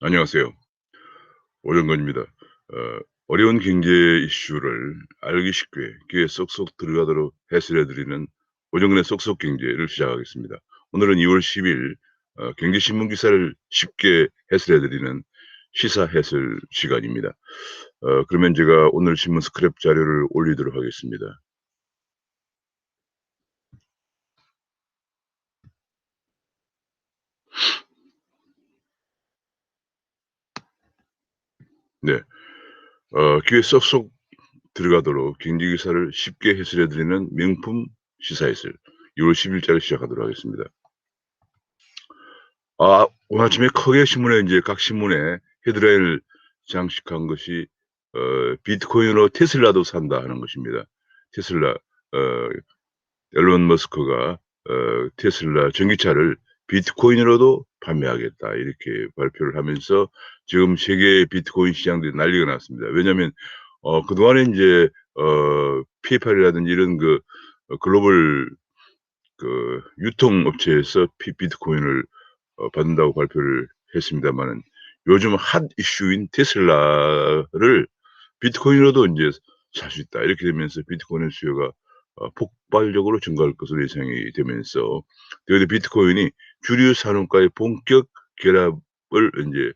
안녕하세요. 오정건입니다. 어려운 경제 이슈를 알기 쉽게 귀에 쏙쏙 들어가도록 해설해 드리는 오정근의 쏙쏙 경제를 시작하겠습니다. 오늘은 2월 10일 경제신문 기사를 쉽게 해설해 드리는 시사 해설 시간입니다. 그러면 제가 오늘 신문 스크랩 자료를 올리도록 하겠습니다. 네. 귀에 쏙쏙 들어가도록 경제 기사를 쉽게 해설해 드리는 명품 시사 해설 2월 10 일자를 시작하도록 하겠습니다. 오늘 아침에 크게 신문에 인제 각 신문에 헤드라인을 장식한 것이 "비트코인으로 테슬라도 산다." 하는 것입니다. 테슬라 어 일론 머스크가 테슬라 전기차를 "비트코인으로도 판매하겠다." 이렇게 발표를 하면서 지금 세계 비트코인 시장들이 난리가 났습니다. 왜냐하면 그동안에 인제 페이팔이라든지 이런 글로벌 유통업체에서 비트코인을 받는다고 발표를 했습니다마는 요즘 핫 이슈인 테슬라를 비트코인으로도 인제 살 수 있다. 이렇게 되면서 비트코인의 수요가 폭발적으로 증가할 것으로 예상이 되면서 그래서 비트코인이 주류 산업과의 본격 결합을 인제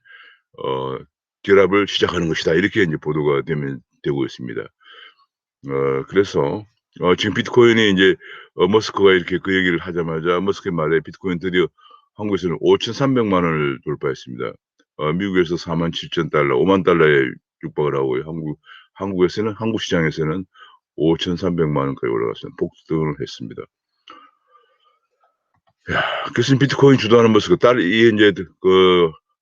어 결합을 시작하는 것이다. 이렇게 인제 보도가 되고 있습니다. 그래서 지금 비트코인이 인제 머스크가 이렇게 그 얘기를 하자마자 머스크의 말에 비트코인 드디어 한국에서는 5,300만 원을 돌파했습니다. 미국에서 47,000달러, 50,000 달러에 육박을 하고요. 한국에서는 한국 시장에서는 5,300만 원까지 올라갔습니다. 폭등을 했습니다. 야, 그래서 비트코인 주도하는 머스크 이게 인제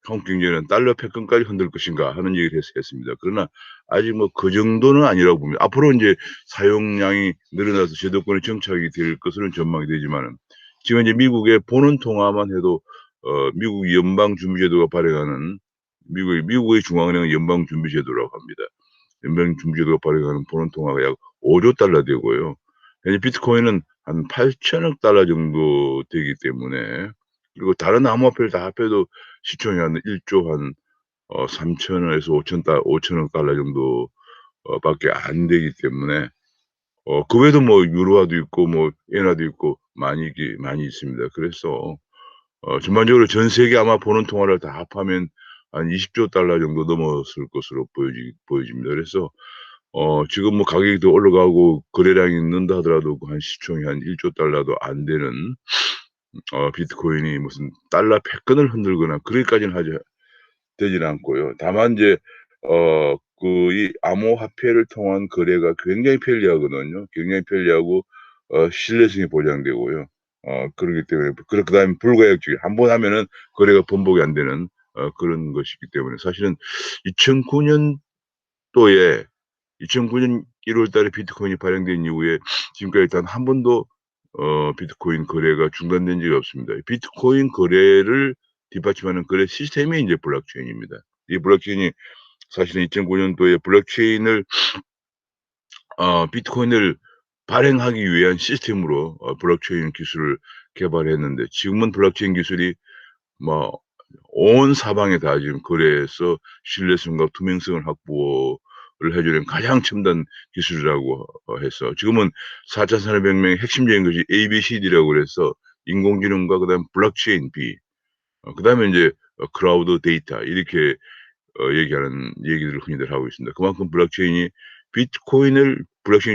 한국 경제는 '달러 패권까지 흔들 것인가.' 하는 얘기를 했습니다. 그러나 아직 뭐 그 정도는 아니라고 봅니다. 앞으로 인제 사용량이 늘어나서 제도권에 정착이 될 것으로는 전망이 되지만은 지금 이제 미국의 보는 통화만 해도 미국 연방준비제도가 발행하는 미국의 중앙은행은 연방준비제도라고 합니다. 연방준비제도가 발행하는 보는 통화가 약 5조 달러 되고요. 현재 비트코인은 한 8천억 달러 정도 되기 때문에 그리고 다른 암호화폐를 다 합해도 시총이 한 1조 한 3천억에서 5천억 달러 정도 밖에 안 되기 때문에 그 외에도 뭐 유로화도 있고 뭐 엔화도 있고 많이 있습니다. 그래서 전반적으로 전 세계 아마 보는 통화를 다 합하면 한 20조 달러 정도 넘었을 것으로 보여집니다. 그래서 지금 뭐 가격이 더 올라가고 거래량이 는다 하더라도 그 한 시총이 한 1조 달러도 안 되는 비트코인이 무슨 달러 패권을 흔들거나 그렇게까지는 하지 되지는 않고요. 다만 인제 이 암호화폐를 통한 거래가 굉장히 편리하거든요. 굉장히 편리하고 신뢰성이 보장되고요. 그러기 때문에 그다음에 불가역적이 한 번 하면은 거래가 번복이 안 되는 그런 것이기 때문에 사실은 2009 년도에 2009년 1월 달에 비트코인이 발행된 이후에 지금까지 단 한 번도 비트코인 거래가 중단된 적이 없습니다. 비트코인 거래를 뒷받침하는 거래 시스템이 인제 블록체인입니다. 이 블록체인이 사실은 2009 년도에 비트코인을 발행하기 위한 시스템으로 블록체인 기술을 개발했는데 지금은 블록체인 기술이 뭐 온 사방에 다 지금 거래에서 신뢰성과 투명성을 확보를 해 주는 가장 첨단 기술이라고 해서 지금은 4차 산업혁명의 핵심적인 것이 ABCD라고 그래서 인공지능과 그다음에 블록체인 B 그다음에 인제 클라우드 데이터 이렇게 얘기하는 얘기들을 흔히들 하고 있습니다. 그만큼 블록체인이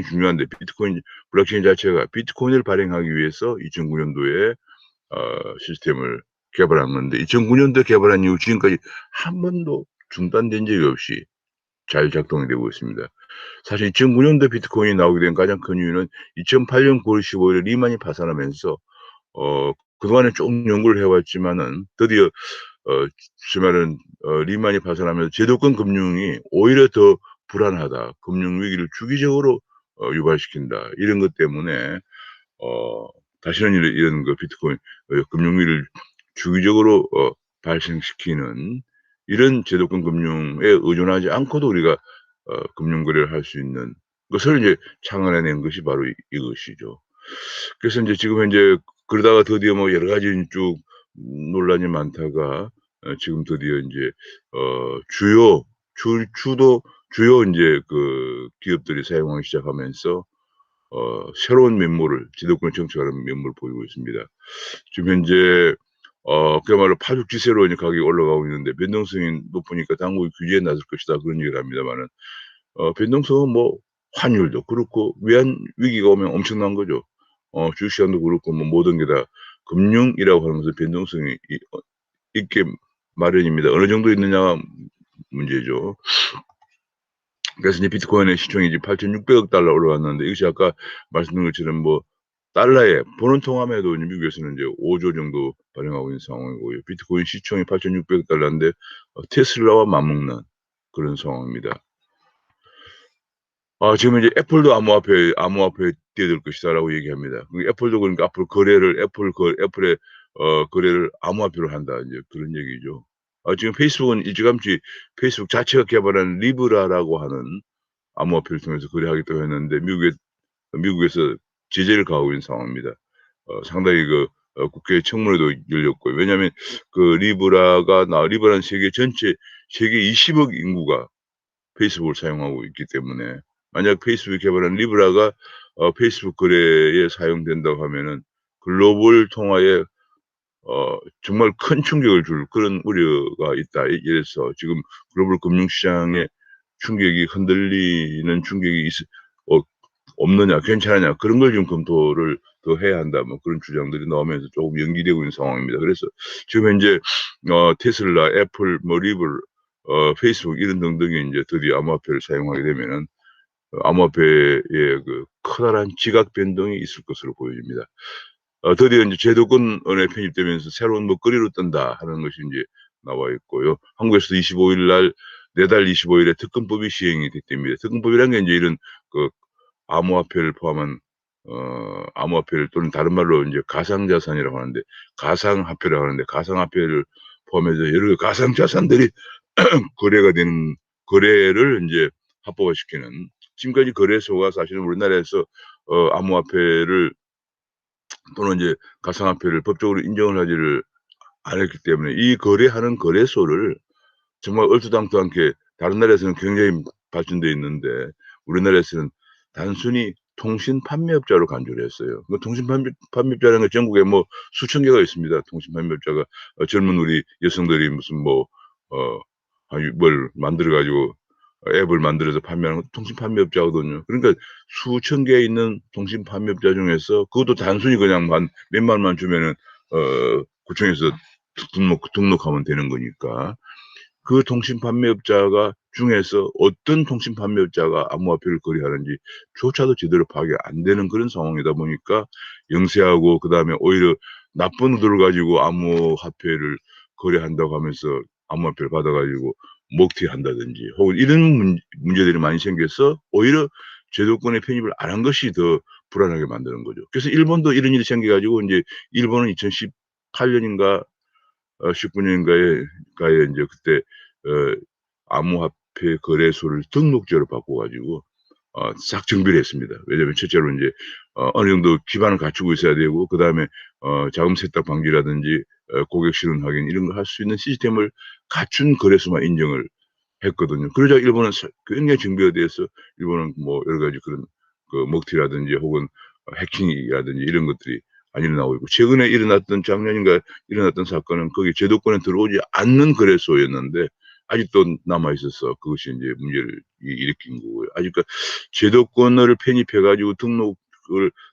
중요한데 블록체인 자체가 비트코인을 발행하기 위해서 2009 년도에 시스템을 개발한 건데 2009 년도에 개발한 이후 지금까지 한 번도 중단된 적이 없이 잘 작동이 되고 있습니다. 사실 2009 년도에 비트코인이 나오게 된 가장 큰 이유는 2008년 9월 15 일에 리만이 파산하면서 그동안에 쭉 연구를 해 왔지만은 드디어 주말은 리만이 파산하면서 제도권 금융이 오히려 더 불안하다. 금융 위기를 주기적으로 유발시킨다. 이런 것 때문에 어 다시는 이런 비트코인 금융 위기를 주기적으로 발생시키는 이런 제도권 금융에 의존하지 않고도 우리가 금융 거래를 할 수 있는 것을 이제 창안해 낸 것이 바로 이것이죠. 그래서 인제 지금 현재 그러다가 드디어 뭐 여러 가지 쭉 논란이 많다가 지금 드디어 인제 주요 주 주도 주요 인제 그 기업들이 사용하기 시작하면서 새로운 면모를 지도권을 정착하는 면모를 보이고 있습니다. 지금 현재 그야말로 파죽지세로 이제 가격이 올라가고 있는데 변동성이 높으니까 당국이 규제에 나설 것이다 그런 얘기를 합니다마는 변동성은 뭐 환율도 그렇고 외환 위기가 오면 엄청난 거죠. 주식시장도 그렇고 뭐 모든 게 다 금융이라고 하는 것은 변동성이 있게 마련입니다. 어느 정도 있느냐가 문제죠. 그래서 이제 비트코인의 시총이 이제 8,600억 달러 올라갔는데 이것이 아까 말씀드린 것처럼 뭐 달러에 번원 통화에도 이제 미국에서는 이제 5조 정도 발행하고 있는 상황이고요. 비트코인 시총이 8,600억 달러인데 테슬라와 맞먹는 그런 상황입니다. 지금 이제 애플도 암호화폐에 뛰어들 것이다라고 얘기합니다. 그 애플도 그러니까 앞으로 거래를 애플의 거래를 암호화폐로 한다 인제 그런 얘기죠. 지금 페이스북은 일찌감치 페이스북 자체가 개발한 리브라라고 하는 암호화폐를 통해서 거래하겠다고 했는데 미국에서 제재를 가하고 있는 상황입니다. 상당히 국회 청문회도 열렸고요. 왜냐하면 리브라는 세계 20억 인구가 페이스북을 사용하고 있기 때문에 만약 페이스북이 개발한 리브라가 페이스북 거래에 사용된다고 하면은 글로벌 통화에 정말 큰 충격을 줄 그런 우려가 있다. 이래서 지금 글로벌 금융시장의 충격이 흔들리는 충격이 어 없느냐 괜찮으냐 그런 걸 좀 검토를 더 해야 한다 뭐 그런 주장들이 나오면서 조금 연기되고 있는 상황입니다. 그래서 지금 현재 테슬라, 애플, 뭐 페이스북 이런 등등이 인제 드디어 암호화폐를 사용하게 되면은 암호화폐의 그 커다란 지각 변동이 있을 것으로 보여집니다. 드디어 인제 제도권에 편입되면서 새로운 먹거리로 뜬다 하는 것이 인제 나와 있고요. 한국에서도 25일 날 내달 25 일에 특검법이 시행이 됐답니다. 특검법이라는 게 인제 이런 그 암호화폐를 포함한 암호화폐를 또는 다른 말로 인제 가상자산이라고 하는데 가상화폐라고 하는데 가상화폐를 포함해서 여러 가상자산들이 거래가 되는 거래를 인제 합법화시키는 지금까지 거래소가 사실은 우리나라에서 암호화폐를 또는 이제 가상화폐를 법적으로 인정을 하지를 않았기 때문에 이 거래하는 거래소를 정말 얼토당토않게 다른 나라에서는 굉장히 발전돼 있는데 우리나라에서는 단순히 통신 판매업자로 간주를 했어요. 그 통신 판매업자라는 건 전국에 뭐 수천 개가 있습니다. 통신 판매업자가 젊은 우리 여성들이 무슨 뭐 아니 뭘 만들어 가지고 앱을 만들어서 판매하는 것도 통신 판매업자거든요. 그러니까 수천 개 있는 통신 판매업자 중에서 그것도 단순히 그냥 만 몇만 원만 주면은 구청에서 등록하면 되는 거니까. 그 통신 판매업자가 중에서 어떤 통신 판매업자가 암호화폐를 거래하는지 조차도 제대로 파악이 안 되는 그런 상황이다 보니까 영세하고 그다음에 오히려 나쁜 의도를 가지고 암호화폐를 거래한다고 하면서 암호화폐를 받아 가지고 먹튀한다든지 혹은 이런 문제들이 많이 생겨서 오히려 제도권에 편입을 안 한 것이 더 불안하게 만드는 거죠. 그래서 일본도 이런 일이 생겨 가지고 인제 일본은 2018 년인가 19 년인가에 인제 그때 어 암호화폐 거래소를 등록제로 바꿔 가지고 싹 정비를 했습니다. 왜냐하면 첫째로 인제 어느 정도 기반을 갖추고 있어야 되고 그다음에 자금 세탁 방지라든지 고객 신원 확인 이런 걸 할 수 있는 시스템을 갖춘 거래소만 인정을 했거든요. 그러자 일본은 굉장히 정비가 돼서 일본은 뭐 여러 가지 그런 먹튀라든지 혹은 해킹이라든지 이런 것들이 안 일어나고 있고 최근에 작년인가 일어났던 사건은 거기 제도권에 들어오지 않는 거래소였는데 아직도 남아 있어서 그것이 인제 문제를 일으킨 거고요. 아직 제도권을 편입해 가지고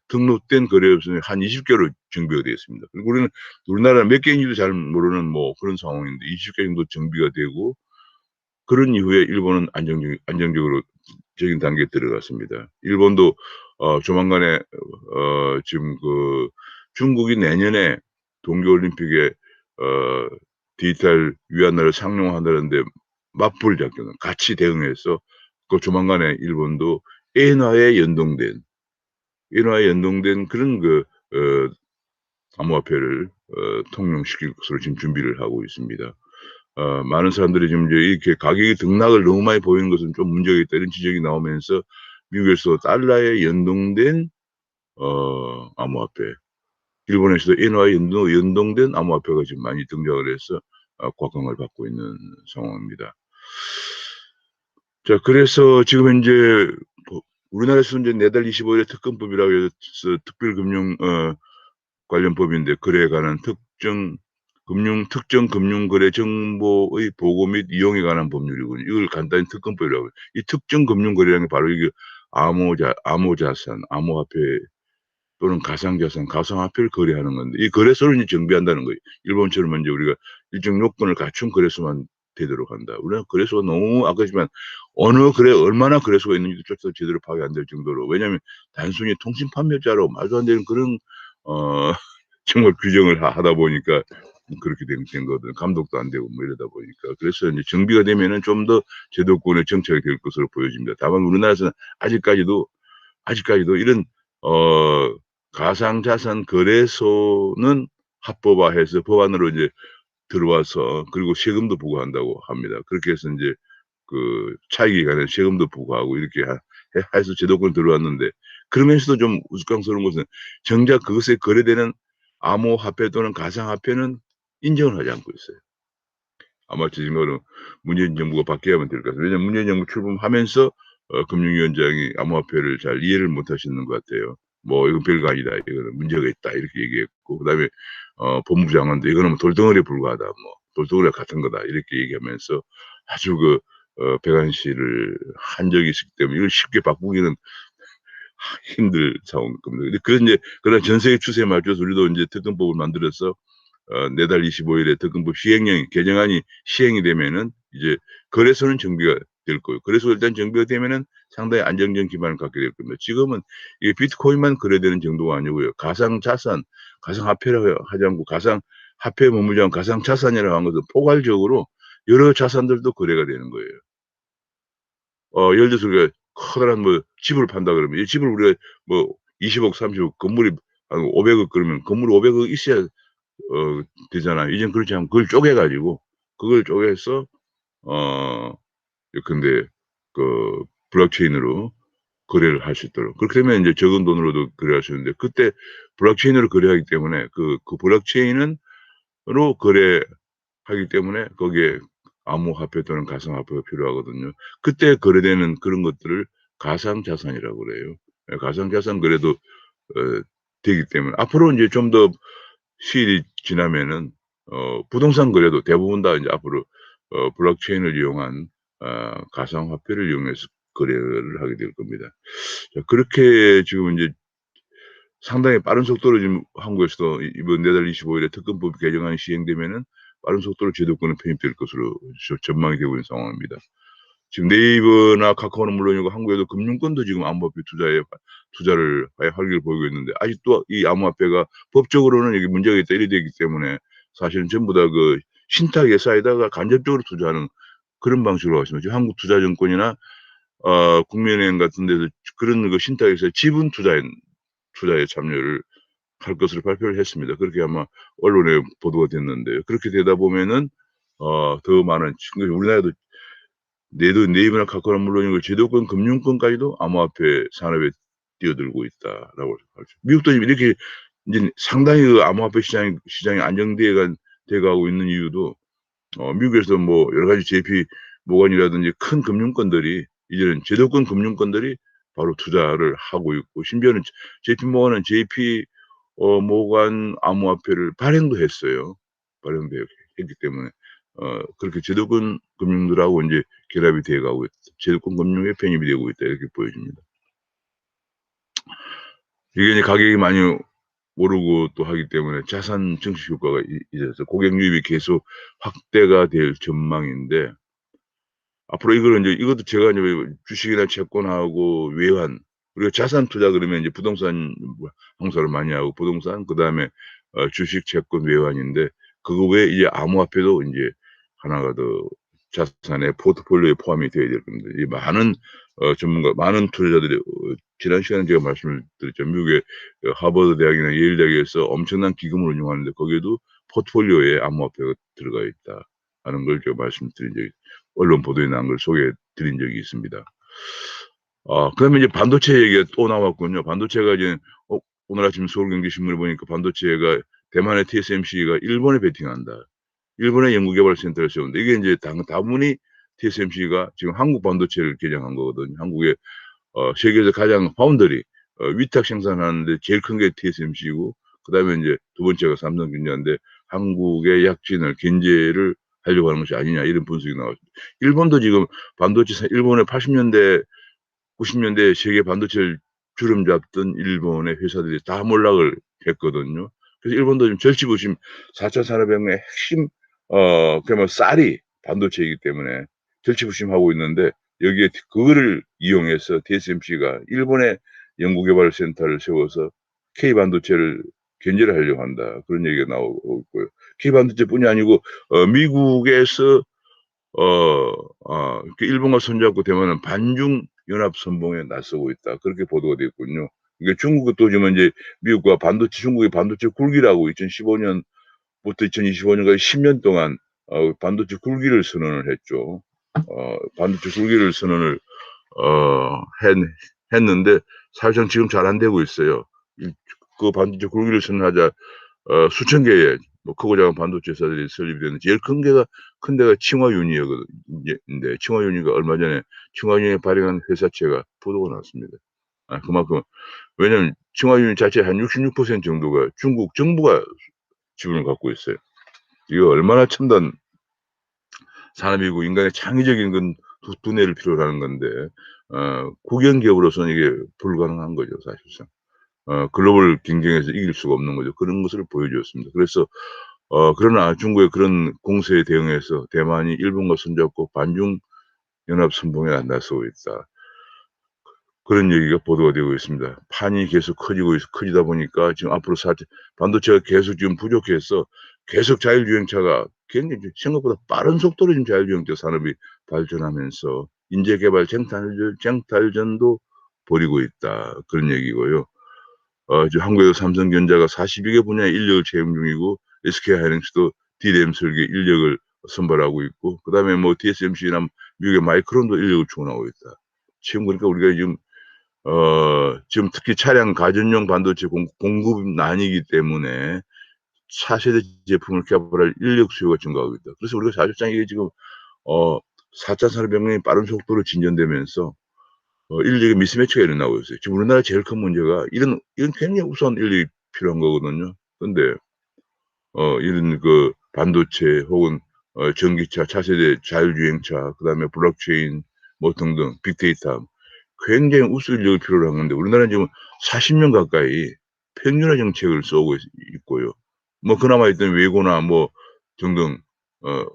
등록된 거래소는 한 20개로 정비가 되어 있습니다. 그리고 우리나라는 몇 개인지도 잘 모르는 뭐 그런 상황인데 20개 정도 정비가 되고 그런 이후에 일본은 안정적으로 적인 단계에 들어갔습니다. 일본도 조만간에 지금 중국이 내년에 동계 올림픽에 어 디지털 위안화를 상용화한다는데 맞불 작전을 같이 대응해서 조만간에 일본도 엔화에 연동된 그런 어 암호화폐를 통용시킬 것으로 지금 준비를 하고 있습니다. 많은 사람들이 지금 이제 이렇게 가격이 등락을 너무 많이 보이는 것은 좀 문제가 있다 이런 지적이 나오면서 미국에서 달러에 연동된 암호화폐 일본에서도 엔화와 연동된 암호화폐가 지금 많이 등장을 해서 곽광을 받고 있는 상황입니다. 자, 그래서 지금 현재 우리나라에서 이제 내달 25일에 특검법이라고 해서 특별금융 관련 법인데 거래에 관한 특정 금융거래 정보의 보고 및 이용에 관한 법률이군요. 이걸 간단히 특검법이라고 해요. 이 특정 금융거래라는 게 바로 이게 암호자산, 암호화폐 또는 가상자산, 가상화폐를 거래하는 건데 이 거래소를 이제 정비한다는 거예요. 일본처럼 이제 우리가 일정 요건을 갖춘 거래소만 되도록 한다. 우리는 거래소가 너무 아까지만 어느 얼마나 거래소가 있는지조차 제대로 파악이 안 될 정도로 왜냐하면 단순히 통신 판매자로 말도 안 되는 그런 정말 규정을 하다 보니까 그렇게 된 거거든. 감독도 안 되고 뭐 이러다 보니까. 그래서 이제 정비가 되면은 좀 더 제도권에 정착이 될 것으로 보여집니다. 다만 우리나라에서는 아직까지도 이런 가상자산 거래소는 합법화해서 법안으로 이제 들어와서 그리고 세금도 부과한다고 합니다. 그렇게 해서 이제 그 차익에 관한 세금도 부과하고 이렇게 해서 제도권 들어왔는데 그러면서도 좀 우스꽝스러운 것은 정작 그것에 거래되는 암호화폐 또는 가상화폐는 인정을 하지 않고 있어요. 아마 제 생각으로 문재인 정부가 바뀌어야만 될 것 같아요. 왜냐하면 문재인 정부 출범하면서 금융위원장이 암호화폐를 잘 이해를 못 하시는 것 같아요. 뭐 "이건 별거 아니다. 이거는 문제가 있다." 이렇게 얘기했고 그다음에 법무부 장관도 "이거는 뭐 돌덩어리에 불과하다. 뭐 돌덩어리와 같은 거다." 이렇게 얘기하면서 아주 백안 씨를 한 적이 있기 때문에 이걸 쉽게 바꾸기는 힘들 상황일 겁니다. 근데 그런 전 세계 추세에 맞춰서 우리도 인제 특검법을 만들어서 내달 25일에 특검법 개정안이 시행이 되면은 이제 거래소는 정비가 될 거예요. 거래소가 일단 정비가 되면은 상당히 안정적 기반을 갖게 될 겁니다. 지금은 이게 비트코인만 거래되는 정도가 아니고요. 가상자산, 가상화폐라고 하지 않고 가상화폐에 머물지 않고 가상자산이라고 하는 것은 포괄적으로 여러 자산들도 거래가 되는 거예요. 예를 들어서 우리가 커다란 뭐 집을 판다 그러면 이 집을 우리가 뭐 20억 30억 건물이 한 500억 그러면 건물이 500억 있어야 되잖아요. 이젠 그렇지 않고 그걸 쪼개 가지고 그걸 쪼개서 어 예컨대 그 블록체인으로 거래를 할 수 있도록 그렇게 되면 인제 적은 돈으로도 거래할 수 있는데 그때 블록체인으로 거래하기 때문에 그 블록체인은 으로 거래하기 때문에 거기에 암호화폐 또는 가상화폐가 필요하거든요. 그때 거래되는 그런 것들을 가상자산이라고 그래요. 예 가상자산 거래도 되기 때문에 앞으로 인제 좀 더 시일이 지나면은 부동산 거래도 대부분 다 인제 앞으로 블록체인을 이용한 가상화폐를 이용해서 거래를 하게 될 겁니다. 자 그렇게 지금 인제 상당히 빠른 속도로 지금 한국에서도 이번 내달 25일에 특검법 개정안이 시행되면은 빠른 속도로 제도권에 편입될 것으로 전망이 되고 있는 상황입니다. 지금 네이버나 카카오는 물론이고 한국에도 금융권도 지금 암호화폐 투자를 활기를 보이고 있는데 아직도 이 암호화폐가 법적으로는 이게 문제가 있다 이래 되기 때문에 사실은 전부 다 신탁에 쌓이다가 간접적으로 투자하는 그런 방식으로 가고 있습니다. 지금 한국투자증권이나 국민은행 같은 데서 그런 신탁에서 지분 투자에 참여를 할 것으로 발표를 했습니다. 그렇게 아마 언론에 보도가 됐는데요. 그렇게 되다 보면은 더 많은 우리나라도 네이버나 카카오는 물론이고 제도권 금융권까지도 암호화폐 산업에 뛰어들고 있다라고 할 수 미국도 지금 이렇게 인제 상당히 암호화폐 시장이 돼 가고 있는 이유도 미국에서 뭐 여러 가지 JP 모건이라든지 큰 금융권들이 이제는 제도권 금융권들이 바로 투자를 하고 있고 심지어는 JP 모건은 JP 모건 암호화폐를 발행도 했어요. 발행도 했기 때문에 그렇게 제도권 금융들하고 인제 결합이 돼 가고 제도권 금융에 편입이 되고 있다 이렇게 보여집니다. 이게 이제 가격이 많이 오르고 또 하기 때문에 자산 증식 효과가 있어서 고객 유입이 계속 확대가 될 전망인데 앞으로 이거를 인제 이것도 제가 인제 주식이나 채권하고 외환 그리고 자산 투자 그러면 이제 부동산 항소를 많이 하고 부동산 그다음에 주식, 채권, 외환인데 그거 외에 이제 암호화폐도 인제 하나가 더 자산의 포트폴리오에 포함이 되어야 될 겁니다. 이 많은 투자자들이 지난 시간에 제가 말씀을 드렸죠. 미국의 하버드 대학이나 예일 대학에서 엄청난 기금을 운용하는데 거기에도 포트폴리오에 암호화폐가 들어가 있다 하는 걸 제가 말씀드린 적이 언론 보도에 나온 걸 소개해 드린 적이 있습니다. 그다음에 이제 반도체 얘기가 또 나왔군요. 반도체가 이제 오늘 아침 서울경제신문을 보니까 반도체가 대만의 TSMC가 일본에 베팅한다. 일본의 연구개발센터를 세운다. 이게 인제 다문이 TSMC가 지금 한국 반도체를 개량한 거거든요. 한국의 세계에서 가장 파운드리 위탁 생산하는 데 제일 큰 게 TSMC고 그다음에 인제 두 번째가 삼성전자인데 한국의 약진을 견제를 하려고 하는 것이 아니냐 이런 분석이 나왔습니다. 일본도 지금 반도체 일본의 80 년대 90 년대에 세계 반도체를 주름 잡던 일본의 회사들이 다 몰락을 했거든요. 그래서 일본도 지금 절치부심 4차 산업혁명의 핵심 그야말로 쌀이 반도체이기 때문에 절치부심하고 있는데 여기에 그거를 이용해서 TSMC가 일본의 연구개발센터를 세워서 K 반도체를 견제를 하려고 한다. 그런 얘기가 나오고 있고요. K 반도체뿐이 아니고 미국에서 그 일본과 손잡고 대만은 반중 연합 선봉에 나서고 있다. 그렇게 보도가 됐군요. 이게 중국은 또 지금 인제 미국과 반도체 중국이 반도체 굴기라고 2015 년부터 2025 년까지 10년 동안 반도체 굴기를 선언을 했죠. 반도체 굴기를 선언을 했 했는데 사실상 지금 잘 안 되고 있어요. 이 그 반도체 굴기를 선언하자 수천 개의 뭐 크고 작은 반도체 회사들이 설립이 됐는데 제일 큰 데가 칭화윤이거든 이제 인데 칭화윤이가 얼마 전에 칭화윤이 발행한 회사채가 보도가 났습니다. 그만큼 왜냐면 칭화윤 자체 한 66% 정도가 중국 정부가 지분을 갖고 있어요. 이거 얼마나 첨단 산업이고 인간의 창의적인 두뇌를 필요로 하는 건데 국영 기업으로서는 이게 불가능한 거죠 사실상. 글로벌 경쟁에서 이길 수가 없는 거죠. 그런 것을 보여주었습니다. 그래서 그러나 중국의 그런 공세에 대응해서 대만이 일본과 손잡고 반중 연합 선봉에 나서고 있다. 그런 얘기가 보도가 되고 있습니다. 판이 계속 커지다 보니까 지금 앞으로 반도체가 계속 지금 부족해서 계속 자율주행차가 굉장히 생각보다 빠른 속도로 지금 자율주행차 산업이 발전하면서 인재 개발 쟁탈전도 벌이고 있다. 그런 얘기고요. 지금 한국에서 삼성전자가 42개 분야의 인력을 채용 중이고 SK하이닉스도 D램 설계 인력을 선발하고 있고 그다음에 뭐 TSMC나 미국의 마이크론도 인력을 충원하고 있다. 지금 그러니까 우리가 지금 특히 차량 가전용 반도체 공급난이기 때문에 차세대 제품을 개발할 인력 수요가 증가하고 있다. 그래서 우리가 사실상 이게 지금 어 4차 산업혁명이 빠른 속도로 진전되면서 인력의 미스매치가 일어나고 있어요. 지금 우리나라 제일 큰 문제가 이런 굉장히 우수한 인력이 필요한 거거든요. 근데 이런 반도체 혹은 전기차, 차세대 자율주행차 그다음에 블록체인 뭐 등등 빅데이터 굉장히 우수 인력을 필요로 한 건데 우리나라는 지금 40년 가까이 평준화 정책을 쏘고 있고요. 뭐 그나마 있던 외고나 뭐 등등 어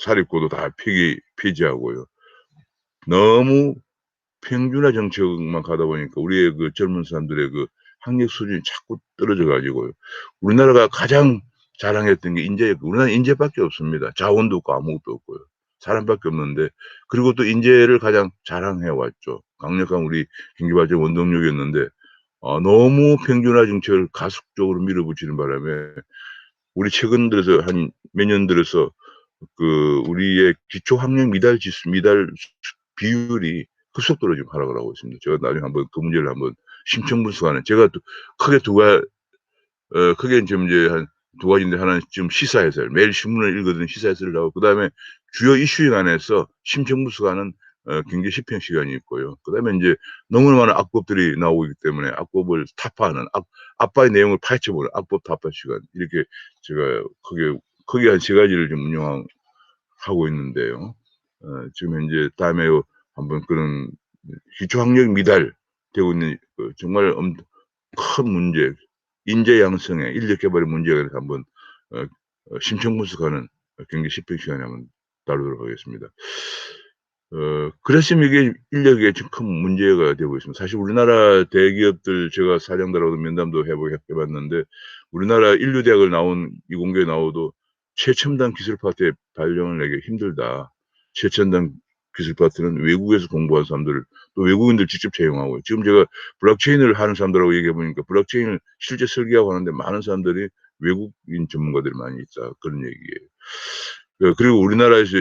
사립고도 다 폐지하고요. 너무 평준화 정책만 가다 보니까 우리의 젊은 사람들의 학력 수준이 자꾸 떨어져 가지고요. 우리나라가 가장 자랑했던 게 우리나라는 인재밖에 없습니다. 자원도 없고 아무것도 없고요. 사람밖에 없는데 그리고 또 인재를 가장 자랑해 왔죠. 강력한 우리 경제발전 원동력이었는데 너무 평준화 정책을 가속적으로 밀어붙이는 바람에 우리 최근 들어서 한 몇 년 들어서 우리의 기초 학력 미달 비율이 급속도로 지금 하락을 하고 있습니다. 제가 나중에 한번 그 문제를 한번 심층 분석하는 제가 또 크게 두 가 크게 지금 이제 한 두 가지인데 하나는 지금 시사 해설 매일 신문을 읽거든 시사 해설을 하고 그다음에 주요 이슈에 관해서 심층 분석하는 경제 시평 시간이 있고요. 그다음에 인제 너무나 많은 악법들이 나오고 있기 때문에 악법을 타파하는 악바의 내용을 파헤쳐 보는 악법 타파 시간 이렇게 제가 크게 한 세 가지를 좀 하고 있는데요. 지금 현재 다음에 한번 그런 기초 학력 미달되고 있는 정말 큰 문제, 인재 양성의 인력 개발의 문제에 대해서 한번 어 심층 분석하는 경제 시평 시간에 한번 다루도록 하겠습니다. 그랬으면 이게 인력에 지금 큰 문제가 되고 있습니다. 사실 우리나라 대기업들 제가 사장들하고도 면담도 해 봤는데 우리나라 인류대학을 나온 이공계에 나와도 최첨단 기술 파트에 발령을 내기 힘들다. 최첨단 기술 파트는 외국에서 공부한 사람들 또 외국인들 직접 채용하고 지금 제가 블록체인을 하는 사람들하고 얘기해 보니까 블록체인을 실제 설계하고 하는데 많은 사람들이 외국인 전문가들이 많이 있다. 그런 얘기예요. 그리고 우리나라에서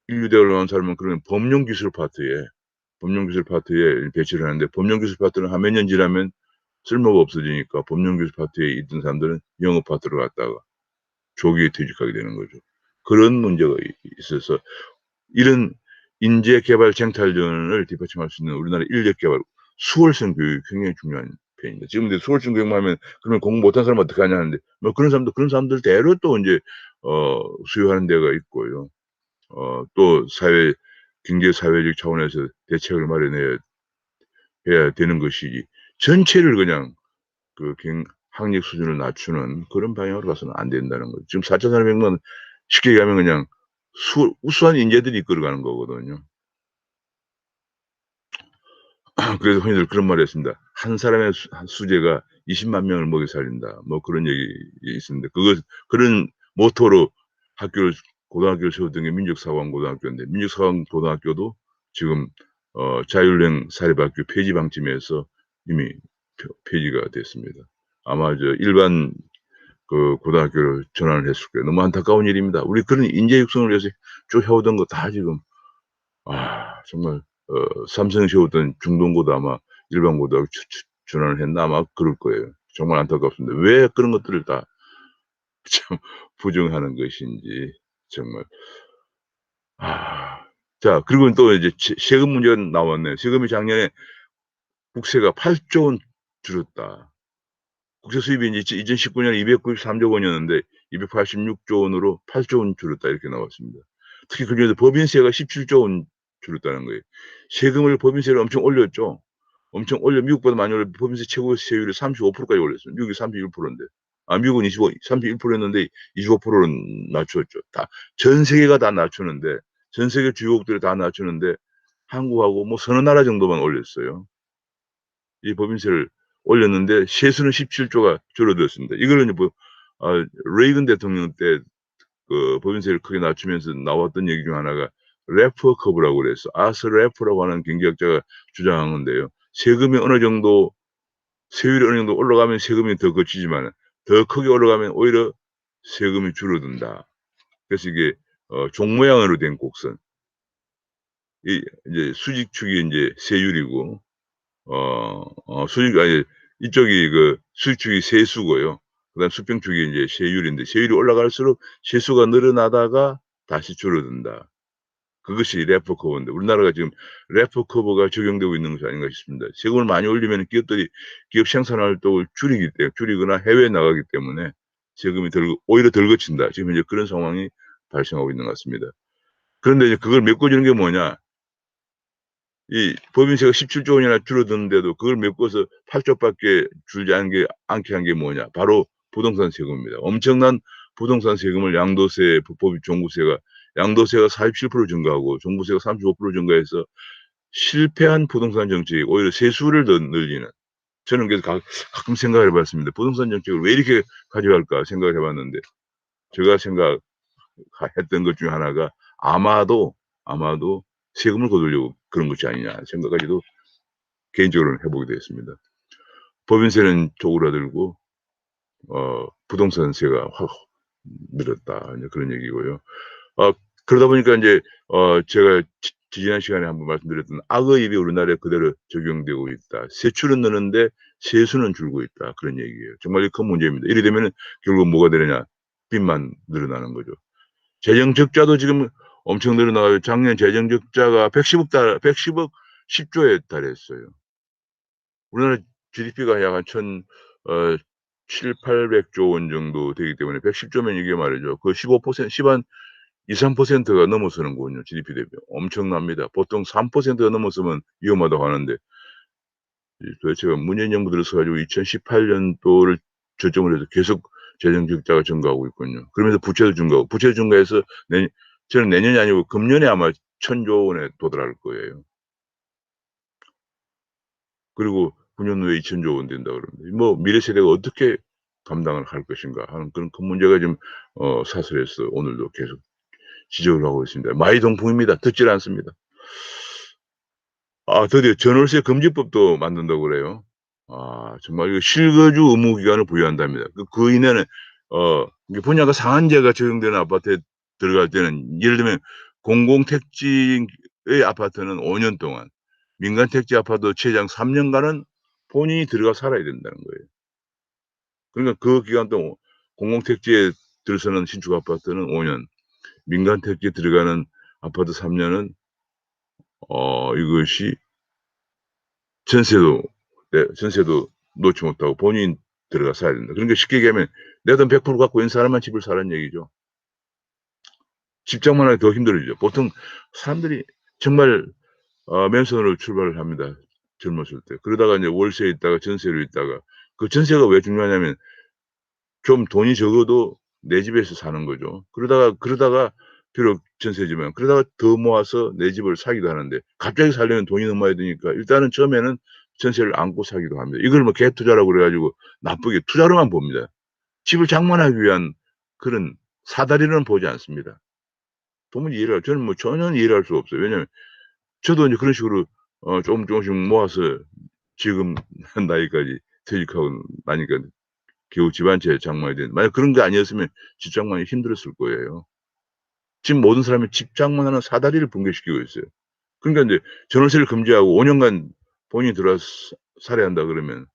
인류대학을 나온 사람은 그런 법령기술 파트에 배치를 하는데 법령기술 파트는 한 몇 년 지나면 쓸모가 없어지니까 법령교수 파트에 있던 사람들은 영업 파트로 갔다가 조기에 퇴직하게 되는 거죠. 그런 문제가 있어서 이런 인재 개발 쟁탈전을 뒷받침할 수 있는 우리나라 인력 개발, 수월성 교육이 굉장히 중요한 편입니다. 지금 근데 수월성 교육만 하면 그러면 공부 못한 사람 어떡하냐 하는데 뭐 그런 사람들대로 또 이제 수요하는 데가 있고요. 또 경제 사회적 차원에서 대책을 마련해야 되는 것이지 전체를 그냥 그 학력 수준을 낮추는 그런 방향으로 가서는 안 된다는 거죠. 지금 4차 산업혁명은 쉽게 얘기하면 그냥 우수한 인재들이 이끌어가는 거거든요. 그래서 흔히들 그런 말을 했습니다. 한 사람의 수재가 20만 명을 먹여 살린다. 뭐 그런 얘기 있습니다. 그런 모토로 고등학교를 세웠던 게 민족사관고등학교인데, 민족사관고등학교도 지금, 자율형 사립학교 폐지 방침에서 이미 폐지가 됐습니다. 아마 일반 그 고등학교로 전환을 했을 거예요. 너무 안타까운 일입니다. 우리 그런 인재 육성을 위해서 쭉 해오던 거 다 지금, 정말 삼성이 세웠던 중동고도 아마 일반 고등학교 전환을 했나 아마 그럴 거예요. 정말 안타깝습니다. 왜 그런 것들을 다 참 부정하는 것인지 정말. 자, 그리고 또 이제 세금 문제가 나왔네요. 세금이 작년에 국세가 8조 원 줄었다. 국세 수입이 이제 2019년에 293조 원이었는데 286조 원으로 8조 원 줄었다 이렇게 나왔습니다. 특히 그중에서 법인세가 17조 원 줄었다는 거예요. 세금을 법인세를 엄청 올렸죠. 엄청 미국보다 많이 올려 법인세 최고 세율을 35%까지 올렸어요. 미국이 31%인데. 미국은 31%였는데 25%로 낮췄죠. 전 세계가 다 낮추는데, 전 세계 주요국들이 다 낮추는데 한국하고 뭐 서너 나라 정도만 올렸어요. 이 법인세를 올렸는데 세수는 17조가 줄어들었습니다. 이거는 레이건 대통령 때 그 법인세를 크게 낮추면서 나왔던 얘기 중 하나가 래퍼 커브라고 그래서 아서 래퍼라고 하는 경제학자가 주장한 건데요. 세율이 어느 정도 올라가면 세금이 더 거치지만 더 크게 올라가면 오히려 세금이 줄어든다. 그래서 이게 종 모양으로 된 곡선. 이제 수직축이 이제 세율이고 이쪽이 그 수축이 세수고요. 그다음 수평축이 이제 세율인데 세율이 올라갈수록 세수가 늘어나다가 다시 줄어든다. 그것이 래퍼 커브인데 우리나라가 지금 래퍼 커브가 적용되고 있는 것이 아닌가 싶습니다. 세금을 많이 올리면 기업들이 기업 생산 활동을 줄이거나 해외에 나가기 때문에 세금이 오히려 덜 거친다. 지금 이제 그런 상황이 발생하고 있는 것 같습니다. 그런데 이제 그걸 메꿔주는 게 뭐냐? 이 법인세가 17조 원이나 줄어드는데도 그걸 메꿔서 8조밖에 줄지 않게 한 게 뭐냐? 바로 부동산 세금입니다. 엄청난 부동산 세금을 양도세가 47% 증가하고 종부세가 35% 증가해서 실패한 부동산 정책이 오히려 세수를 더 늘리는. 저는 그래서 가끔 생각을 해봤습니다. 부동산 정책을 왜 이렇게 가져갈까 생각을 해봤는데 제가 생각했던 것 중에 하나가 아마도 세금을 거두려고 그런 것이 아니냐 생각까지도 개인적으로는 해보게 되었습니다. 법인세는 쪼그라들고 부동산세가 확 늘었다 그런 얘기고요. 그러다 보니까 이제 제가 지난 시간에 한번 말씀드렸던 악의입이 우리나라에 그대로 적용되고 있다. 세출은 느는데 세수는 줄고 있다. 그런 얘기예요. 정말 큰 문제입니다. 이래 되면은 결국 뭐가 되느냐? 빚만 늘어나는 거죠. 재정 적자도 지금 엄청 늘어나요. 작년 재정 적자가 110억 10조에 달했어요. 우리나라 GDP가 약 한 7,800조 원 정도 되기 때문에 110조면 이게 말이죠. 그 15%, 2, 3%가 넘어서는군요. GDP 대비. 엄청납니다. 보통 3%가 넘어서면 위험하다고 하는데 도대체 문재인 정부 들어서 가지고 2018년도를 저점으로 해서 계속 재정 적자가 증가하고 있군요. 그러면서 부채도 증가하고 부채 증가해서 저는 내년이 아니고 금년에 아마 1,000조 원에 도달할 거예요. 그리고 9년 후에 2,000조 원 된다 그러는데 뭐 미래 세대가 어떻게 감당을 할 것인가 하는 그런 큰 문제가 지금 사설에서 오늘도 계속 지적을 하고 있습니다. 마이동풍입니다. 듣질 않습니다. 드디어 전월세 금지법도 만든다고 그래요. 정말 이거 실거주 의무 기간을 부여한답니다. 그 이내는 분양가 상한제가 적용되는 아파트에 들어갈 때는 예를 들면 공공택지의 아파트는 5년 동안, 민간 택지 아파트 최장 3년간은 본인이 들어가 살아야 된다는 거예요. 그러니까 그 기간 동안 공공택지에 들어서는 신축 아파트는 5 년, 민간 택지에 들어가는 아파트 3 년은 이것이 전세도 전세도 놓지 못하고 본인이 들어가 살아야 된다. 그러니까 쉽게 얘기하면 내 돈 100% 갖고 있는 사람만 집을 사라는 얘기죠. 집장만 하기 더 힘들어지죠. 보통 사람들이 정말 맨손으로 출발을 합니다, 젊었을 때. 그러다가 인제 월세에 있다가 전세로 있다가 그 전세가 왜 중요하냐면 좀 돈이 적어도 내 집에서 사는 거죠. 그러다가 비록 전세지만 그러다가 더 모아서 내 집을 사기도 하는데 갑자기 살려면 돈이 너무 많이 드니까 일단은 처음에는 전세를 안고 사기도 합니다. 이걸 뭐 갭 투자라고 그래 가지고 나쁘게 투자로만 봅니다. 집을 장만하기 위한 그런 사다리로는 보지 않습니다. 도무지 저는 뭐 전혀 이해를 할 수가 없어요. 왜냐하면 저도 인제 그런 식으로 조금씩 모아서 지금 나이까지 퇴직하고 나니까 겨우 집 한 채 장만이 되는데 만약 그런 게 아니었으면 집 장만이 힘들었을 거예요. 지금 모든 사람이 집 장만하는 사다리를 붕괴시키고 있어요. 그러니까 인제 전월세를 금지하고 5 년간 본인이 들어와서 살아야 한다 그러면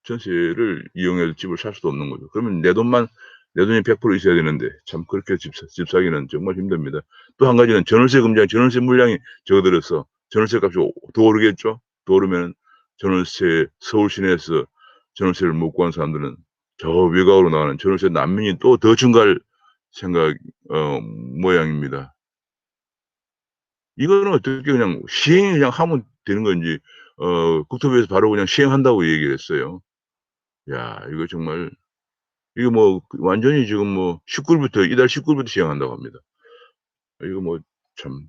전세를 이용해서 집을 살 수도 없는 거죠. 그러면 내 돈이 100% 있어야 되는데 참 그렇게 집 사기는 정말 힘듭니다. 또 한 가지는 전월세 금지한 전월세 물량이 적어들어서 전월세 값이 더 오르겠죠. 더 오르면은 전월세 서울 시내에서 전월세를 못 구한 사람들은 저 외곽으로 나가는 전월세 난민이 또 더 증가할 생각 모양입니다. 이거는 어떻게 그냥 시행 그냥 하면 되는 건지 국토부에서 바로 그냥 시행한다고 얘기를 했어요. 야 이거 정말 이거 뭐 완전히 지금 뭐 19 일부터 이달 19 일부터 시행한다고 합니다. 이거 뭐 참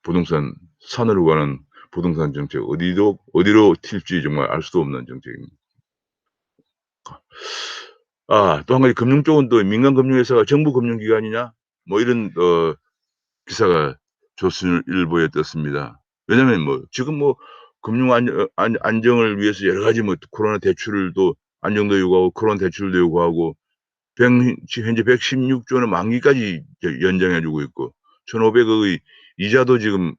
부동산 산으로 가는 부동산 정책 어디로 튈지 정말 알 수도 없는 정책입니다. 또 한 가지 금융 쪽은 또 "민간 금융회사가 정부 금융기관이냐?" 뭐 이런 기사가 조선일보에 떴습니다. 왜냐면 뭐 지금 뭐 금융 안정을 위해서 여러 가지 뭐 코로나 대출도 안정도 요구하고 코로나 대출도 요구하고 지금 현재 116조 는 만기까지 연장해 주고 있고 1,500 억의 이자도 지금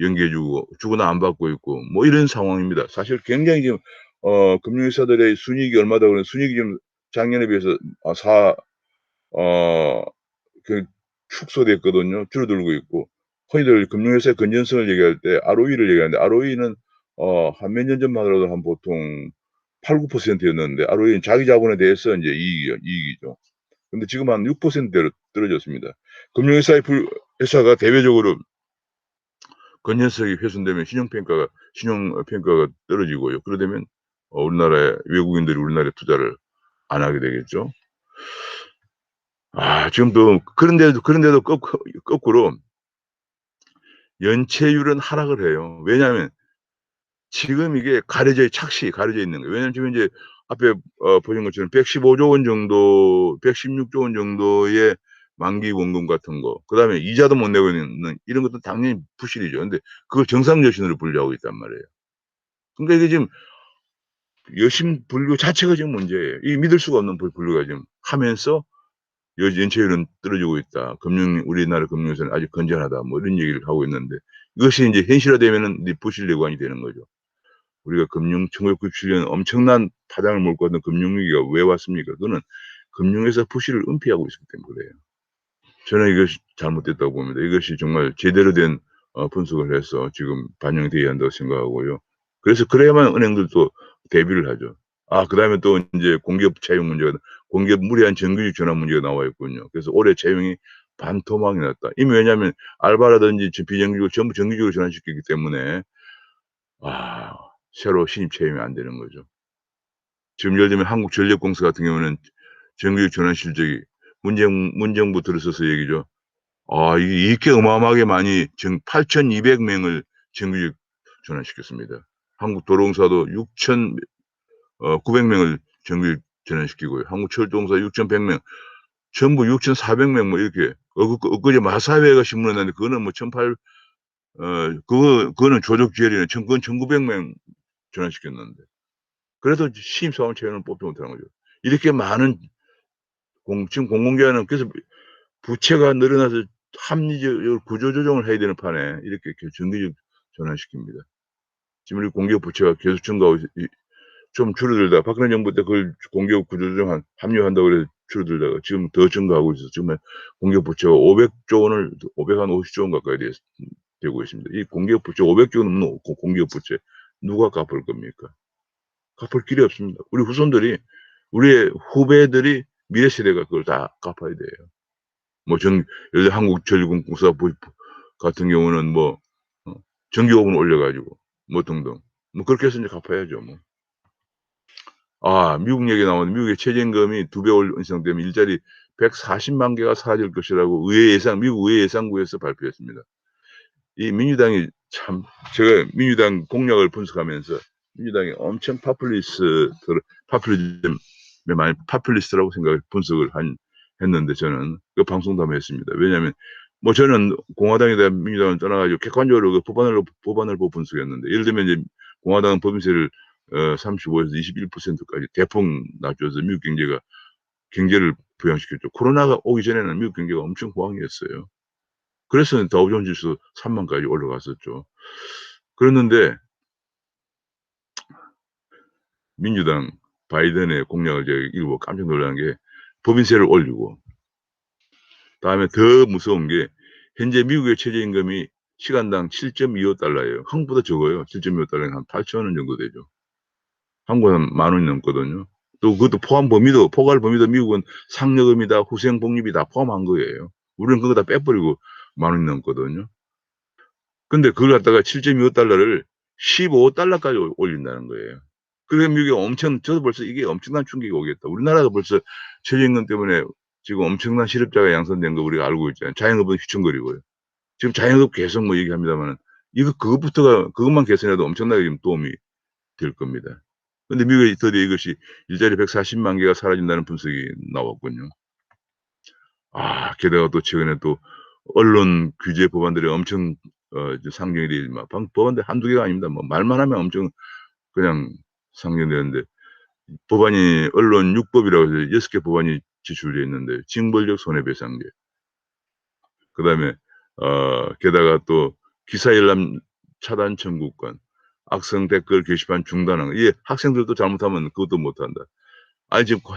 연기해 주거나 안 받고 있고 뭐 이런 상황입니다. 사실 굉장히 지금 금융회사들의 순이익이 얼마다 그러면 순이익이 지금 작년에 비해서 사 어 그 축소됐거든요. 줄어들고 있고 흔히들 금융회사의 건전성을 얘기할 때 ROE를 얘기하는데 ROE는 한 몇 년 전만 하더라도 한 보통 8-9% 였는데 ROE는 자기 자본에 대해서 인제 이익이죠. 근데 지금 한 6%대로 떨어졌습니다. 금융회사의 회사가 대외적으로 건전성이 훼손되면 신용 평가가 떨어지고요. 그러다면 우리나라의 외국인들이 우리나라에 투자를 안 하게 되겠죠. 지금 또 그런데도 거꾸로 연체율은 하락을 해요. 왜냐하면 지금 이게 착시 가려져 있는 거예요. 왜냐하면 지금 인제 앞에 보신 것처럼 115조 원 정도 116조 원 정도의 만기 원금 같은 거 그다음에 이자도 못 내고 있는 이런 것도 당연히 부실이죠. 근데 그걸 정상 여신으로 분류하고 있단 말이에요. 그러니까 이게 지금 여신 분류 자체가 지금 문제예요. 이 믿을 수가 없는 분류가 지금 하면서 연체율은 떨어지고 있다. 우리나라 금융에서는 아직 건전하다. 뭐 이런 얘기를 하고 있는데 이것이 인제 현실화되면은 이제 부실 예고안이 되는 거죠. 우리가 1997년 엄청난 파장을 몰고 왔던 금융위기가 왜 왔습니까? 그거는 금융에서 부실을 은폐하고 있었기 때문에 그래요. 저는 이것이 잘못됐다고 봅니다. 이것이 정말 제대로 된 분석을 해서 지금 반영돼야 한다고 생각하고요. 그래서 그래야만 은행들도 대비를 하죠. 그다음에 또 인제 공기업 채용 문제가 공기업 무리한 정규직 전환 문제가 나와 있군요. 그래서 올해 채용이 반토막이 났다. 이미 왜냐하면 알바라든지 비정규직을 전부 정규직으로 전환시켰기 때문에 아 새로 신입 채용이 안 되는 거죠. 지금 예를 들면 한국전력공사 같은 경우는 정규직 전환 실적이 문정부 들어서서 얘기죠. 이게 이렇게 어마어마하게 많이 8,200 명을 정규직 전환시켰습니다. 한국도로공사도 900 명을 정규직 전환시키고요. 한국철도공사 6,100 명, 전부 6,400명 뭐 이렇게 엊그제 마사회가 신문에 났는데 그거는 뭐 1,800 그거는 조족지혈이네. 그건 1,900명 전환시켰는데. 그래도 신입사원 채용을 뽑지 못하는 거죠. 이렇게 많은 지금 공공기관은 그래서 부채가 늘어나서 합리적으로 구조조정을 해야 되는 판에 이렇게 정규직 전환시킵니다. 지금 우리 공기업 부채가 계속 증가하고 좀 줄어들다가 박근혜 정부 때 그걸 공기업 구조조정 합류한다고 그래서 줄어들다가 지금 더 증가하고 있어서 지금 공기업 부채가 500조 원을 550조 원 가까이 되고 있습니다. 이 공기업 부채 500조 원 넘는 공기업 부채 누가 갚을 겁니까? 갚을 길이 없습니다. 우리 후손들이 우리의 후배들이 미래 세대가 그걸 다 갚아야 돼요. 뭐 예를 들어 한국전력공사 같은 경우는 뭐 전기요금을 올려 가지고 뭐 등등. 뭐 그렇게 해서 인제 갚아야죠 뭐. 미국 얘기 나오는데 미국의 최저임금이 2배 인상되면 일자리 140만 개가 사라질 것이라고 미국 의회 예산국에서 발표했습니다. 이 민주당이 참 제가 민주당 공약을 분석하면서 민주당이 엄청 파퓰리즘에 많이 파퓰리스트라고 분석을 했는데 저는 그 방송도 한번 했습니다. 왜냐하면 뭐 저는 공화당이든 민주당을 떠나 가지고 객관적으로 그 법안을 보고 분석했는데 예를 들면 이제 공화당은 법인세를 35에서 21%까지 대폭 낮춰서 미국 경제를 부양시켰죠. 코로나가 오기 전에는 미국 경제가 엄청 호황이었어요. 그래서 다우존 지수 30,000까지 올라갔었죠. 그랬는데 민주당 바이든의 공약을 제가 읽어보고 깜짝 놀란 게 법인세를 올리고 다음에 더 무서운 게 현재 미국의 최저임금이 시간당 7.25달러예요. 한국보다 적어요. 7.25달러면 한 8,000원 정도 되죠. 한국은 10,000원이 넘거든요. 또 그것도 포괄 범위도 미국은 상여금이다, 후생복리비 다 포함한 거예요. 우리는 그거 다 빼버리고 10,000원이 넘거든요. 근데 그걸 갖다가 7.25달러를 15달러까지 올린다는 거예요. 그러면 이게 저도 벌써 이게 엄청난 충격이 오겠다. 우리나라가 벌써 최저임금 때문에 지금 엄청난 실업자가 양산된 거 우리가 알고 있잖아요. 자영업은 휘청거리고요. 지금 자영업 계속 뭐 얘기합니다마는 그것만 개선해도 엄청나게 지금 도움이 될 겁니다. 근데 미국에 드디어 이것이 일자리 140만 개가 사라진다는 분석이 나왔군요. 게다가 또 최근에 또 언론 규제 법안들이 엄청 이제 상정이 되지만 법안들 한두 개가 아닙니다. 뭐 말만 하면 엄청 그냥 상정되는데 언론 6법이라고 해서 6개 법안이 제출되어 있는데 징벌적 손해배상제 그다음에 게다가 또 기사 열람 차단 청구권, 악성 댓글 게시판 중단하는 거 이게 학생들도 잘못하면 그것도 못한다.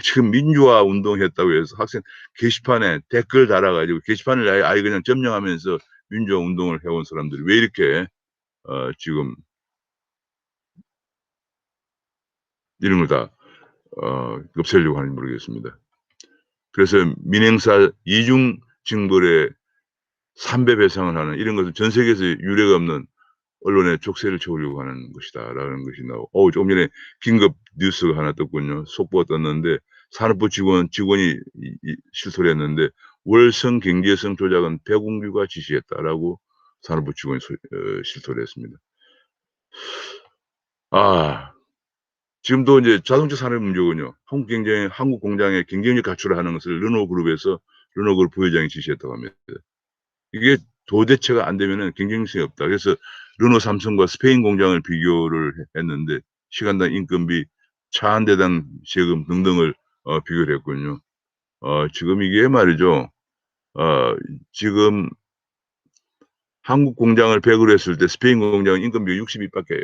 지금 민주화 운동했다고 해서 학생 게시판에 댓글 달아 가지고 게시판을 아예 그냥 점령하면서 민주화 운동을 해온 사람들이 왜 이렇게 지금 이런 걸 다 없애려고 하는지 모르겠습니다. 그래서 민행사 이중 징벌에 3배 배상을 하는 이런 것은 전 세계에서 유례가 없는 언론에 족쇄를 채우려고 하는 것이다라는 것이 나오고 조금 전에 긴급 뉴스가 하나 떴군요. 속보가 떴는데 산업부 직원이 실토를 했는데 "월성 경제성 조작은 배공규가 지시했다."라고 산업부 직원이 실토를 했습니다. 아 지금도 인제 자동차 산업 문제군요. 한국 공장의 경쟁력 갖추라 하는 것을 르노그룹 부회장이 지시했다고 합니다. 이게 도대체가 안 되면은 경쟁성이 없다. 그래서 르노 삼성과 스페인 공장을 비교를 했는데 시간당 인건비, 차 한 대당 세금 등등을 비교를 했거든요. 지금 이게 말이죠. 어 지금 한국 공장을 100 으로 했을 때 스페인 공장은 인건비가 62 밖에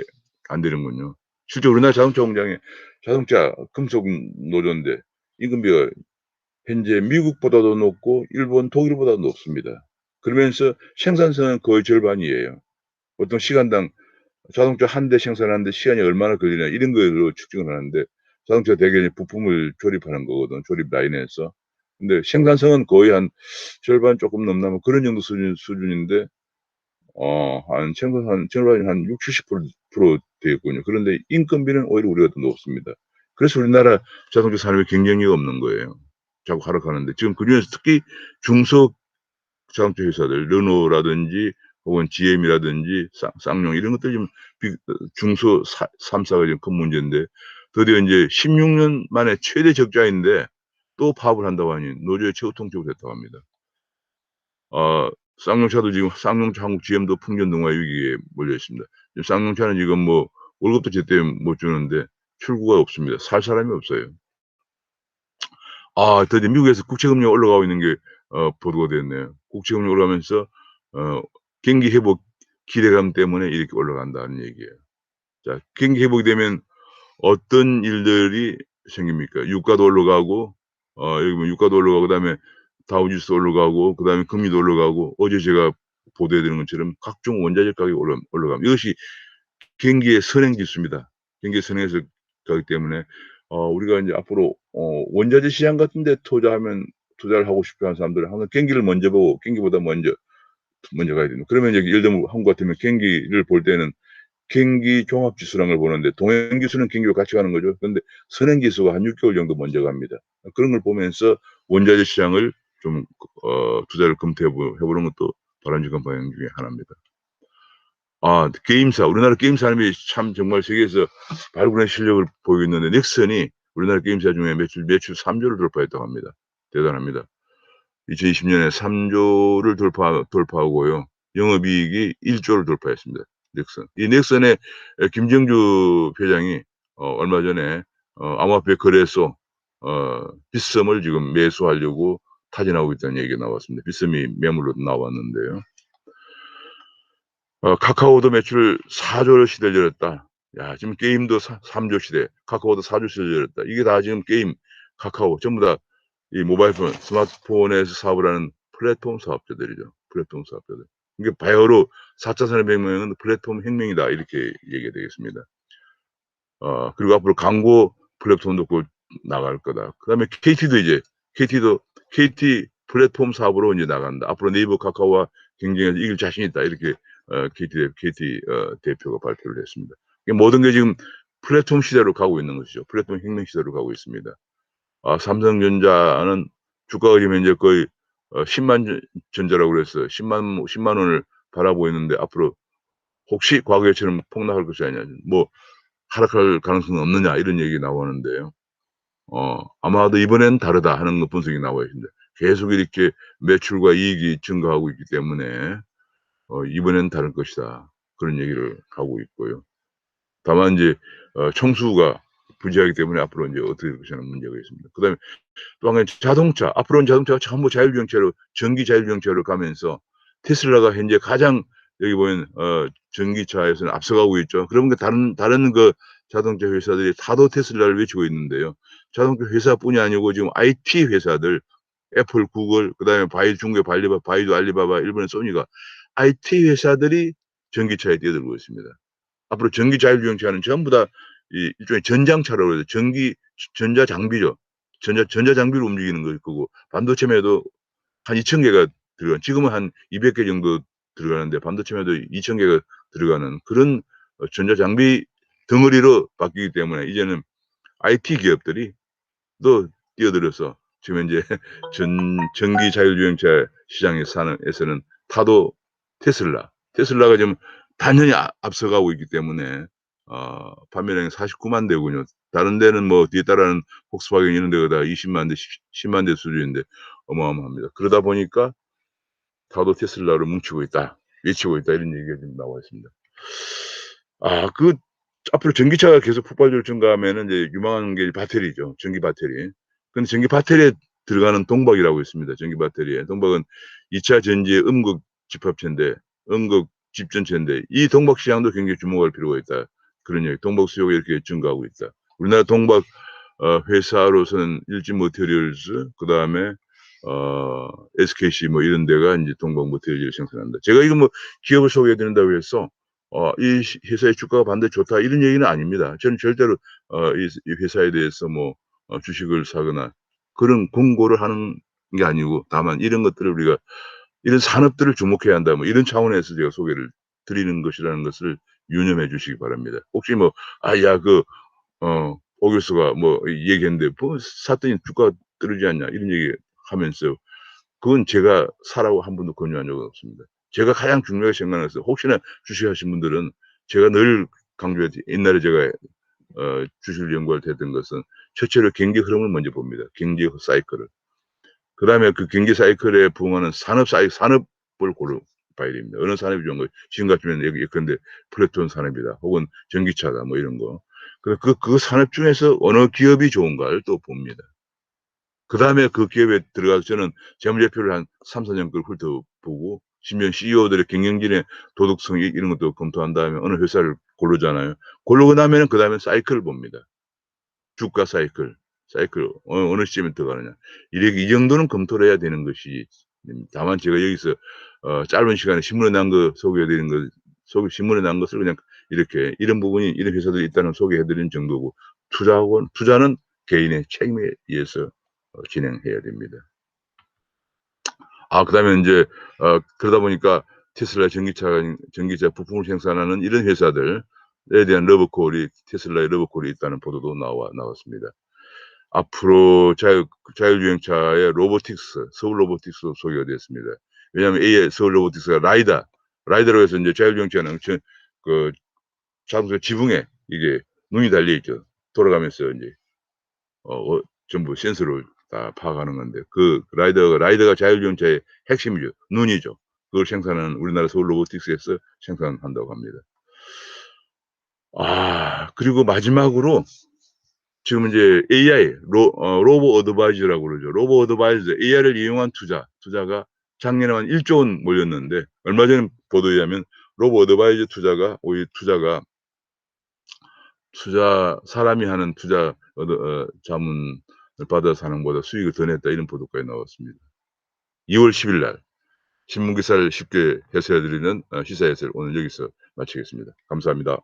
안 되는군요. 실제 우리나라 자동차 금속 노조인데 인건비가 현재 미국보다도 높고 일본, 독일보다도 높습니다. 그러면서 생산성은 거의 절반이에요. 보통 시간당 자동차 한 대 생산하는데 시간이 얼마나 걸리냐 이런 걸로 측정을 하는데 자동차 대개 부품을 조립하는 거거든, 조립 라인에서. 근데 생산성은 거의 한 절반 쪼끔 넘나 뭐 그런 정도 수준인데 한 생산한 절반이 한 60-70% 되겠군요. 그런데 인건비는 오히려 우리가 더 높습니다. 그래서 우리나라 자동차 산업이 경쟁력이 없는 거예요. 자꾸 하락하는데 지금 그중에서 특히 중소 자동차 회사들 르노라든지 혹은 GM이라든지 쌍용 이런 것들이 좀 중소 3 사가 지금 큰 문제인데 드디어 인제 16년 만에 최대 적자인데 또 파업을 한다고 하니 노조의 최후 통첩을 했다고 합니다. 쌍용차 한국 GM도 풍전등화 위기에 몰려 있습니다. 지금 쌍용차는 지금 뭐 월급도 제때 못 주는데 출구가 없습니다. 살 사람이 없어요. 드디어 미국에서 국채 금리가 올라가고 있는 게 보도가 됐네요. 국채 금리 올라가면서 어 경기 회복 기대감 때문에 이렇게 올라간다는 얘기예요. 자, 경기 회복이 되면 어떤 일들이 생깁니까? 유가도 올라가고 여기 뭐 유가도 올라가고 그다음에 다우지수 올라가고 그다음에 금리도 올라가고 어제 제가 보도해 드린 것처럼 각종 원자재 가격이 올라갑니다. 이것이 경기의 선행지수입니다. 경기의 선행에서 가기 때문에 우리가 인제 앞으로 원자재 시장 같은 데 투자를 하고 싶어 하는 사람들은 항상 경기를 먼저 보고 경기보다 먼저 가야 됩니다. 그러면 이제 예를 들면 한국 같으면 경기를 볼 때는 경기 종합지수라는 걸 보는데 동행지수는 경기와 같이 가는 거죠. 그런데 선행지수가 한 6개월 정도 먼저 갑니다. 그런 걸 보면서 원자재 시장을 좀 투자를 검토해 보는 것도 바람직한 방향 중에 하나입니다. 게임사. 우리나라 게임 산업이 참 정말 세계에서 발군의 실력을 보이고 있는데 넥슨이 우리나라 게임사 중에 매출 3 조를 돌파했다고 합니다. 대단합니다. 2020년에 3 조를 돌파하고요. 영업이익이 1 조를 돌파했습니다. 넥슨. 이 넥슨의 김정주 회장이 얼마 전에 암호화폐 거래소 빗썸을 지금 매수하려고 타진하고 있다는 얘기가 나왔습니다. 빗썸이 매물로 나왔는데요. 카카오도 매출 4 조를 시들렸다. 야, 지금 게임도 3조 시대, 카카오도 4조 시들렸다. 이게 다 지금 게임, 카카오 전부 다 이 모바일폰, 스마트폰에서 사업을 하는 플랫폼 사업자들이죠. 플랫폼 사업자들. 이게 바야흐로 4차 산업혁명은 플랫폼 혁명이다 이렇게 얘기가 되겠습니다. 그리고 앞으로 광고 플랫폼도 곧 나갈 거다. 그다음에 KT도 KT 플랫폼 사업으로 이제 나간다. 앞으로 네이버, 카카오와 경쟁해서 이길 자신 있다. 이렇게 KT 대표가 발표를 했습니다. 이게 모든 게 지금 플랫폼 시대로 가고 있는 것이죠. 플랫폼 혁명 시대로 가고 있습니다. 삼성전자는 주가가 지금 현재 거의 10만 전자라고 그래서 10만 원을 바라보고 있는데 앞으로 혹시 과거에처럼 폭락할 것이 아니냐. 뭐 하락할 가능성은 없느냐 이런 얘기 나오는데요. 아마도 이번엔 다르다 하는 분석이 나와 있습니다. 계속 이렇게 매출과 이익이 증가하고 있기 때문에 이번엔 다를 것이다. 그런 얘기를 하고 있고요. 다만 인제 총수가 부재하기 때문에 앞으로 인제 어떻게 될 것이냐는 문제가 있습니다. 그다음에 또 한 가지 자동차. 앞으로는 자동차가 전부 자율주행차로 전기 자율주행차로 가면서 테슬라가 현재 가장 여기 보면 전기차에서는 앞서가고 있죠. 그러면 그 다른 그 자동차 회사들이 다도 테슬라를 외치고 있는데요. 자동차 회사뿐이 아니고 지금 IT 회사들 애플, 구글 그다음에 중국의 바이두, 알리바바, 일본의 소니가 IT 회사들이 전기차에 뛰어들고 있습니다. 앞으로 전기 자율주행차는 전부 다 이 일종의 전장차라고 해서 전자 장비죠. 전자 장비로 움직이는 걸 거고 반도체에도 한 2천 개가 지금은 한 200개 정도 들어가는데 반도체에도 2천 개가 들어가는 그런 전자 장비 덩어리로 바뀌기 때문에 이제는 IT 기업들이 또 뛰어들어서 지금 현재 전기 자율주행차 시장에서는 타도 테슬라가 지금 단연히 앞서가고 있기 때문에 판매량이 49만 대군요. 다른 데는 뭐 뒤에 따르는 폭스바겐 이런 데가 다 20만 대, 10만 대 수준인데 어마어마합니다. 그러다 보니까 타도 테슬라를 뭉치고 있다, 외치고 있다 이런 얘기가 지금 나와 있습니다. 그 앞으로 전기차가 계속 폭발적으로 증가하면은 이제 유망한 게 배터리죠. 전기 배터리. 근데 전기 배터리에 들어가는 동박이라고 있습니다. 전기 배터리에. 동박은 2차 전지의 집합체인데 집전체인데 이 동박 시장도 굉장히 주목할 필요가 있다. 그런 얘기. 동박 수요가 이렇게 증가하고 있다. 우리나라 동박 회사로서는 일진모터리얼스 그다음에 SKC 뭐 이런 데가 인제 동박 모터리얼을 생산한다. 제가 이거 뭐 기업을 소개해 드린다고 해서 이 회사의 주가가 반드시 좋다 이런 얘기는 아닙니다. 저는 절대로 이 회사에 대해서 뭐 주식을 사거나 그런 공고를 하는 게 아니고 다만 이런 것들을 우리가 이런 산업들을 주목해야 한다 뭐 이런 차원에서 제가 소개를 드리는 것이라는 것을 유념해 주시기 바랍니다. 혹시 뭐 야 오 교수가 뭐 얘기했는데 "뭐 샀더니 주가가 떨어지지 않냐." 이런 얘기하면서 그건 제가 사라고 한 번도 권유한 적은 없습니다. 제가 가장 중요하게 생각해서 혹시나 주식하신 분들은 제가 늘 강조했지 옛날에 제가 주식을 연구할 때 했던 것은 첫째로 경기 흐름을 먼저 봅니다. 경기 사이클을. 그다음에 그 경기 사이클에 부응하는 산업을 고려 봐야 됩니다. 어느 산업이 좋은 거 지금 같으면 예컨대 플랫폼 산업이다 혹은 전기차다 뭐 이런 거. 그 산업 중에서 어느 기업이 좋은가를 또 봅니다. 그다음에 그 기업에 들어가서 저는 재무제표를 한 3-4년 걸 훑어보고 심지어 CEO들의 경영진의 도덕성 이런 것도 검토한 다음에 어느 회사를 고르잖아요. 고르고 나면은 그다음에 사이클을 봅니다. 주가 사이클, 어느 시점에 들어가느냐. 이렇게 이 정도는 검토를 해야 되는 것이 다만 제가 여기서 짧은 시간에 신문에 난 거 소개해 드린 것 신문에 난 것을 그냥 이렇게 이런 부분이 이런 회사들이 있다는 소개해 드리는 정도고 투자는 개인의 책임에 의해서 진행해야 됩니다. 그다음에 인제 그러다 보니까 테슬라 전기차 부품을 생산하는 이런 회사들에 대한 러브콜이 테슬라의 러브콜이 있다는 보도도 나왔습니다. 앞으로 자율주행차의 서울 로보틱스도 소개가 됐습니다. 왜냐하면 AI 서울 로보틱스가 라이다라고 해서 인제 자율주행차는 그 자동차 지붕에 이게 눈이 달려 있죠. 돌아가면서 인제 전부 센서로 다 파악하는 건데 그 라이더가 자율주행차의 핵심이죠. 눈이죠. 그걸 생산하는 우리나라 서울 로보틱스에서 생산한다고 합니다. 그리고 마지막으로 지금 인제 AI 로보 어드바이저라고 그러죠. 로보 어드바이저 AI를 이용한 투자가 작년에 한 1조 원 몰렸는데 얼마 전 보도에 의하면 로보 어드바이저 투자가 사람이 하는 투자 자문을 받아서 하는 것보다 수익을 더 냈다 이런 보도까지 나왔습니다. 2월 10일 날 신문 기사를 쉽게 해설해 드리는 시사 해설 오늘 여기서 마치겠습니다. 감사합니다.